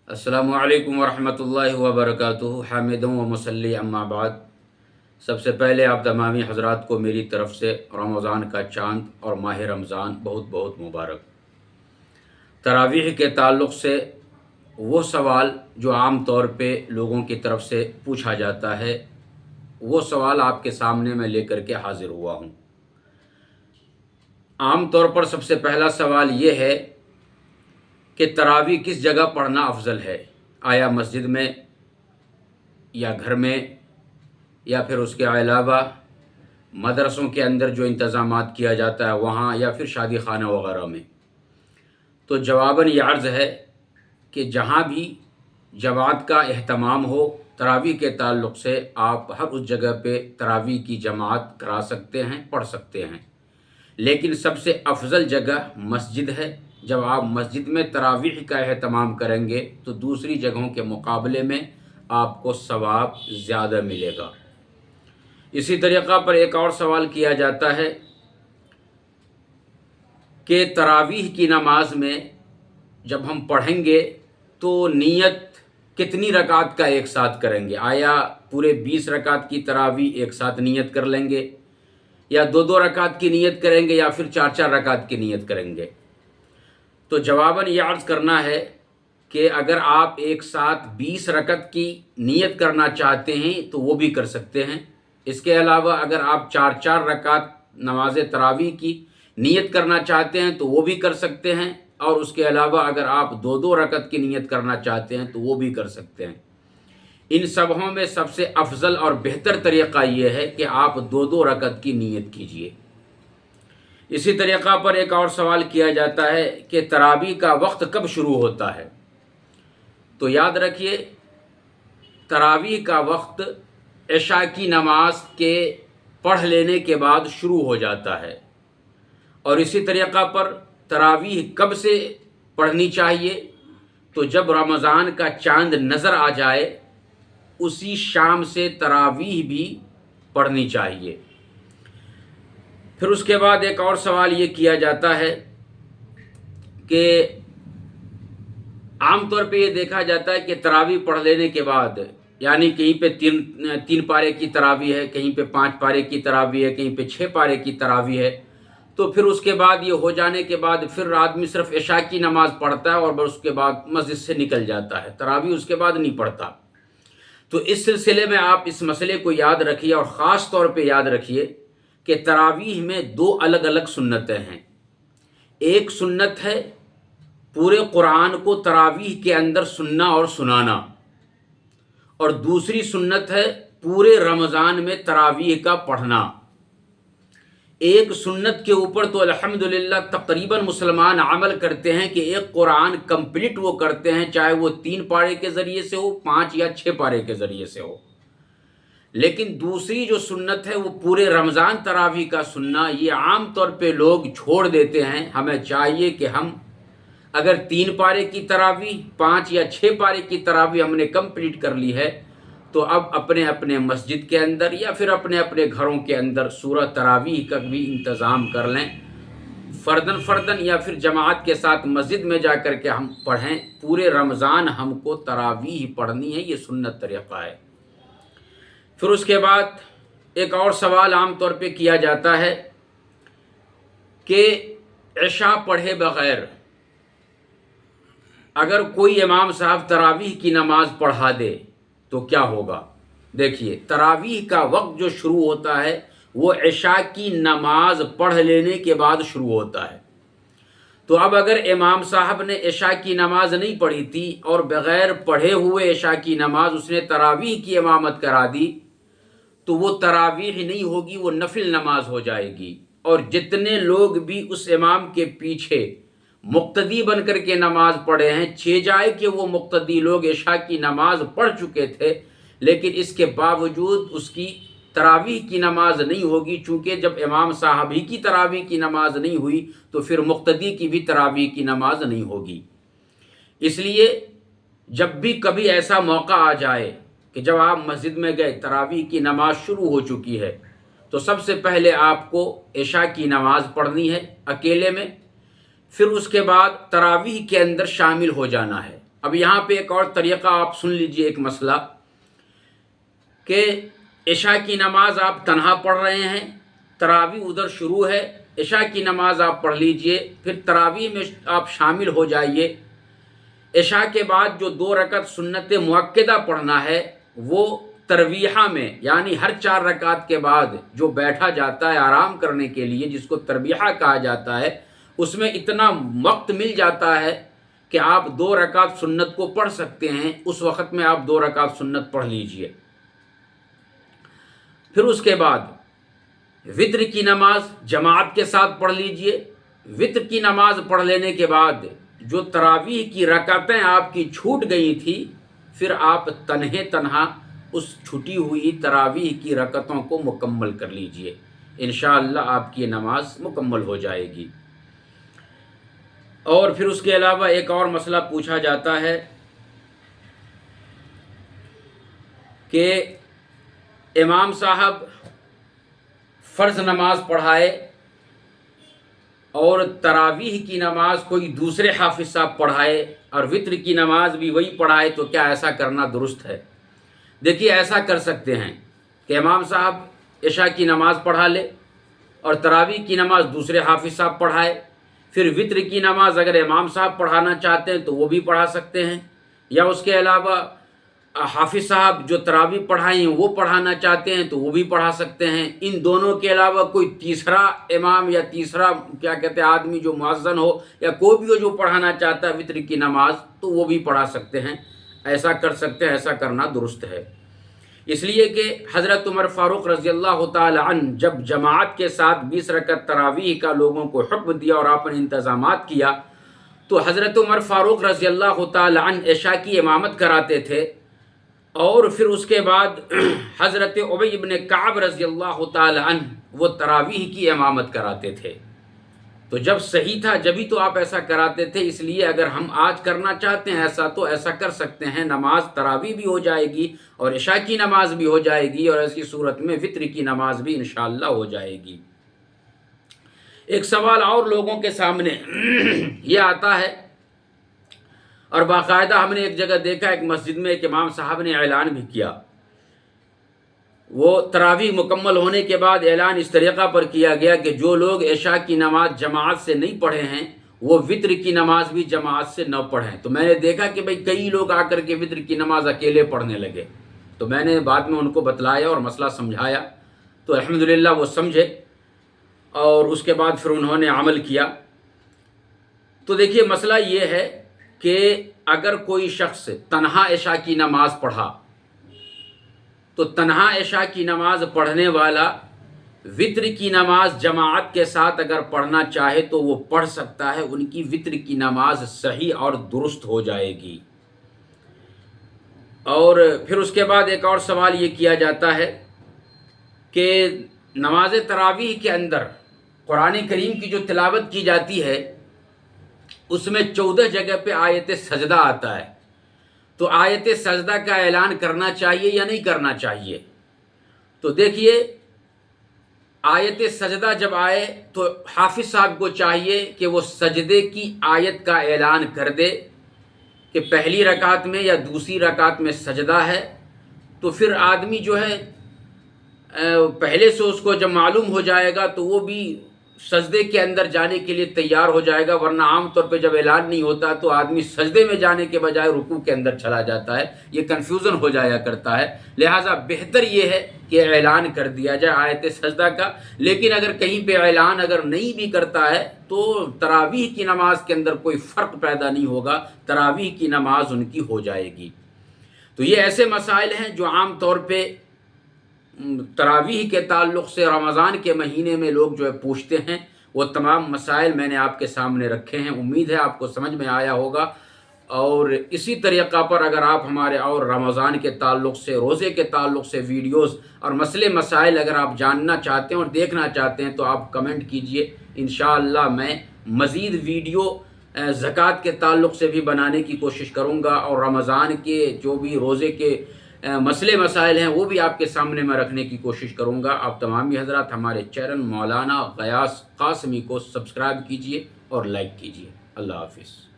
अस्सलामु अलैकुम वरहमतुल्लाहि वबरकातुहू हामिदुम व मुसल्ली अम्मा बाद। सबसे पहले आप तमामी हज़रात को मेरी तरफ़ से रमज़ान का चाँद और माह रमज़ान बहुत बहुत मुबारक। तरावीह के ताल्लुक़ से वो सवाल जो आम तौर पे लोगों की तरफ से पूछा जाता है, वो सवाल आपके सामने मैं लेकर के हाज़िर हुआ हूँ। आम तौर पर सबसे पहला सवाल ये है कि तरावी किस जगह पढ़ना अफजल है, आया मस्जिद में या घर में या फिर उसके अलावा मदरसों के अंदर जो इंतज़ामात किया जाता है वहाँ, या फिर शादी खाना वगैरह में। तो जवाबन ये अर्ज़ है कि जहाँ भी जमात का एहतमाम हो तरावी के ताल्लुक़ से, आप हर उस जगह पे तरावी की जमात करा सकते हैं, पढ़ सकते हैं। लेकिन सबसे अफजल जगह मस्जिद है। जब आप मस्जिद में तरावीह का एहतमाम करेंगे तो दूसरी जगहों के मुकाबले में आपको सवाब ज़्यादा मिलेगा। इसी तरीक़ा पर एक और सवाल किया जाता है कि तरावीह की नमाज में जब हम पढ़ेंगे तो नियत कितनी रकात का एक साथ करेंगे, आया पूरे 20 रकात की तरावीह एक साथ नियत कर लेंगे, या दो दो रकात की नियत करेंगे, या फिर चार चार रकात की नियत करेंगे। तो जवाबन ये अर्ज़ करना है कि अगर आप एक साथ 20 रकत की नियत करना चाहते हैं तो वो भी कर सकते हैं। इसके अलावा अगर आप चार चार रकात नमाज तरावी की नियत करना चाहते हैं तो वो भी कर सकते हैं, और उसके अलावा अगर आप दो दो रकत की नियत करना चाहते हैं तो वो भी कर सकते हैं। इन सबों में सबसे अफजल और बेहतर तरीक़ा ये है कि आप दो दो रकत की नियत कीजिए। इसी तरीक़ा पर एक और सवाल किया जाता है कि तरावी का वक्त कब शुरू होता है। तो याद रखिए, तरावी का वक्त इशा की नमाज के पढ़ लेने के बाद शुरू हो जाता है। और इसी तरीक़ा पर तरावीह कब से पढ़नी चाहिए, तो जब रमज़ान का चांद नज़र आ जाए उसी शाम से तरावीह भी पढ़नी चाहिए। फिर उसके बाद एक और सवाल ये किया जाता है कि आम तौर पे ये देखा जाता है कि तरावी पढ़ लेने के बाद, यानी कहीं पे तीन पारे की तरावी है, कहीं पे 5 पारे की तरावी है, कहीं पे 6 पारे की तरावी है, तो फिर उसके बाद ये हो जाने के बाद फिर आदमी सिर्फ इशा की नमाज़ पढ़ता है और उसके बाद मस्जिद से निकल जाता है, तरावी उसके बाद नहीं पढ़ता। तो इस सिलसिले में आप इस मसले को याद रखिए, और ख़ास तौर पे याद रखिए कि तरावीह में दो अलग अलग सुन्नतें हैं। एक सुन्नत है पूरे कुरान को तरावीह के अंदर सुनना और सुनाना, और दूसरी सुन्नत है पूरे रमज़ान में तरावीह का पढ़ना। एक सुन्नत के ऊपर तो अल्हम्दुलिल्लाह तकरीबन मुसलमान अमल करते हैं कि एक कुरान कंप्लीट वो करते हैं, चाहे वो 3 पारे के ज़रिए से हो, 5 या 6 पारे के ज़रिए से हो। लेकिन दूसरी जो सुन्नत है वो पूरे रमज़ान तरावी का सुनना, ये आम तौर पे लोग छोड़ देते हैं। हमें चाहिए कि हम अगर 3 पारे की तरावी, 5 या 6 पारे की तरावी हमने कंप्लीट कर ली है, तो अब अपने अपने मस्जिद के अंदर या फिर अपने अपने घरों के अंदर सूरह तरावीह का भी इंतज़ाम कर लें, फ़र्दन या फिर जमात के साथ मस्जिद में जा कर के हम पढ़ें। पूरे रमज़ान हमको तरावीह पढ़नी है, ये सुन्नत तरीक़ा है। फिर उसके बाद एक और सवाल आम तौर पे किया जाता है कि इशा पढ़े बग़ैर अगर कोई इमाम साहब तरावीह की नमाज़ पढ़ा दे तो क्या होगा। देखिए, तरावीह का वक्त जो शुरू होता है वो इशा की नमाज पढ़ लेने के बाद शुरू होता है। तो अब अगर इमाम साहब ने इशा की नमाज नहीं पढ़ी थी और बग़ैर पढ़े हुए इशा की नमाज उसने तरावीह की इमामत करा दी, तो वो तरावीह नहीं होगी, वो नफिल नमाज हो जाएगी। और जितने लोग भी उस इमाम के पीछे मुक्तदी बन कर के नमाज पढ़े हैं, छे जाए कि वो मुक्तदी लोग इशा की नमाज पढ़ चुके थे, लेकिन इसके बावजूद उसकी तरावीह की नमाज नहीं होगी, चूँकि जब इमाम साहब ही की तरावीह की नमाज नहीं हुई तो फिर मुक्तदी की भी तरावीह की नमाज नहीं होगी। इसलिए जब भी कभी ऐसा मौका आ जाए कि जब आप मस्जिद में गए, तरावीह की नमाज शुरू हो चुकी है, तो सबसे पहले आपको इशा की नमाज पढ़नी है अकेले में। फिर उसके बाद तरावीह के अंदर शामिल हो जाना है। اب यहाँ पे एक और तरीक़ा आप सुन लीजिए, एक मसला कि इशा की नमाज आप तन्हा पढ़ रहे हैं, तरावी उधर शुरू है, इशा की नमाज आप पढ़ लीजिए, फिर तरावी में आप शामिल हो जाइए। इशा के बाद जो 2 रकत सुन्नत मुअक्कदा पढ़ना है वो तरवीहा में, यानी हर 4 रकात के बाद जो बैठा जाता है आराम करने के लिए, जिसको तरवीहा कहा जाता है, उसमें इतना वक्त मिल जाता है कि आप 2 रकात सुन्नत को पढ़ सकते हैं। उस वक़्त में आप 2 रकात सुन्नत पढ़ लीजिए। फिर उसके बाद वित्र की नमाज जमात के साथ पढ़ लीजिए। वित्र की नमाज पढ़ लेने के बाद जो तरावीह की रकातें आपकी छूट गई थी, फिर आप तन्हे तन्हा उस छुटी हुई तरावीह की रकतों को मुकम्मल कर लीजिए। इंशाअल्लाह आपकी नमाज मुकम्मल हो जाएगी। और फिर उसके अलावा एक और मसला पूछा जाता है कि इमाम साहब फ़र्ज़ नमाज पढ़ाए और तरावीह की नमाज कोई दूसरे हाफिज़ साहब पढ़ाए और वित्र की नमाज भी वही पढ़ाए, तो क्या ऐसा करना दुरुस्त है? देखिए, ऐसा कर सकते हैं कि इमाम साहब इशा की नमाज़ पढ़ा ले और तरावीह की नमाज दूसरे हाफिज़ साहब पढ़ाए। फिर वित्र की नमाज अगर इमाम साहब पढ़ाना चाहते हैं तो वो भी पढ़ा सकते हैं, या उसके अलावा हाफिज़ साहब जो तरावी पढ़ाई हैं वो पढ़ाना चाहते हैं तो वो भी पढ़ा सकते हैं। इन दोनों के अलावा कोई तीसरा इमाम या तीसरा क्या कहते हैं आदमी जो मुअज्जिन हो या कोई भी हो जो पढ़ाना चाहता है वित्र की नमाज, तो वो भी पढ़ा सकते हैं। ऐसा कर सकते हैं, ऐसा करना दुरुस्त है। इसलिए कि हज़रत उमर फ़ारूक रज़ी अल्लाह तआला अन्हु जब जमात के साथ 20 रकत तरावीह का लोगों को हुक्म दिया और आपने इंतज़ामात किया, तो हज़रत उमर फ़ारूक रज़ी अल्लाह तआला अन्हु इशा की इमामत कराते थे और फिर उसके बाद हज़रत उबई इब्न काब रज़ी अल्लाह तआला अन्हु वो तरावीह की इमामत कराते थे। तो जब सही था जभी तो आप ऐसा कराते थे। इसलिए अगर हम आज करना चाहते हैं ऐसा, तो ऐसा कर सकते हैं। नमाज तरावी भी हो जाएगी और इशा की नमाज भी हो जाएगी और ऐसी सूरत में वित्र की नमाज भी इंशाअल्लाह हो जाएगी। एक सवाल और लोगों के सामने ये आता है और बाकायदा हमने एक जगह देखा, एक मस्जिद में एक इमाम साहब ने ऐलान भी किया। वो तरावी मुकम्मल होने के बाद ऐलान इस तरीक़ा पर किया गया कि जो लोग इशा की नमाज जमात से नहीं पढ़े हैं वो वित्र की नमाज भी जमात से न पढ़ें। तो मैंने देखा कि भाई कई लोग आकर के वित्र की नमाज अकेले पढ़ने लगे। तो मैंने बाद में उनको बतलाया और मसला समझाया, तो अल्हम्दुलिल्लाह वो समझे और उसके बाद फिर उन्होंने अमल किया। तो देखिए, मसला ये है कि अगर कोई शख्स तन्हा इशा की नमाज पढ़ा तो तन्हा इशा की नमाज पढ़ने वाला वित्र की नमाज जमात के साथ अगर पढ़ना चाहे तो वो पढ़ सकता है। उनकी वित्र की नमाज सही और दुरुस्त हो जाएगी। और फिर उसके बाद एक और सवाल ये किया जाता है कि नमाज तरावीह के अंदर कुरान करीम की जो तिलावत की जाती है उसमें 14 जगह पे आयत सजदा आता है। तो आयत सजदा का ऐलान करना चाहिए या नहीं करना चाहिए? तो देखिए, आयत सजदा जब आए तो हाफिज़ साहब को चाहिए कि वो सजदे की आयत का ऐलान कर दे कि पहली रकात में या दूसरी रकात में सजदा है। तो फिर आदमी जो है पहले से उसको जब मालूम हो जाएगा तो वो भी सजदे के अंदर जाने के लिए तैयार हो जाएगा। वरना आम तौर पे जब ऐलान नहीं होता तो आदमी सजदे में जाने के बजाय रुकू के अंदर चला जाता है। ये कन्फ्यूज़न हो जाया करता है। लिहाजा बेहतर ये है कि ऐलान कर दिया जाए आयत सजदा का। लेकिन अगर कहीं पे ऐलान अगर नहीं भी करता है तो तरावीह की नमाज के अंदर कोई फ़र्क पैदा नहीं होगा, तरावीह की नमाज उनकी हो जाएगी। तो ये ऐसे मसाइल हैं जो आम तौर पर तरावीह के ताल्लुक़ से रमज़ान के महीने में लोग जो है पूछते हैं। वो तमाम मसाइल मैंने आपके सामने रखे हैं। उम्मीद है आपको समझ में आया होगा। और इसी तरीक़ा पर अगर आप हमारे और रमज़ान के ताल्लुक़ से, रोज़े के ताल्लुक़ से वीडियोज़ और मसले मसाइल अगर आप जानना चाहते हैं और देखना चाहते हैं तो आप कमेंट कीजिए। इंशाअल्लाह मैं मज़ीद वीडियो ज़कात के ताल्लुक़ से भी बनाने की कोशिश करूँगा और रमज़ान के जो भी रोज़े के मसले मसाइल हैं वो भी आपके सामने मैं रखने की कोशिश करूँगा। आप तमामी हज़रात हमारे चैनल मौलाना ग़यास क़ासमी को सब्सक्राइब कीजिए और लाइक कीजिए। अल्लाह हाफ़िज़।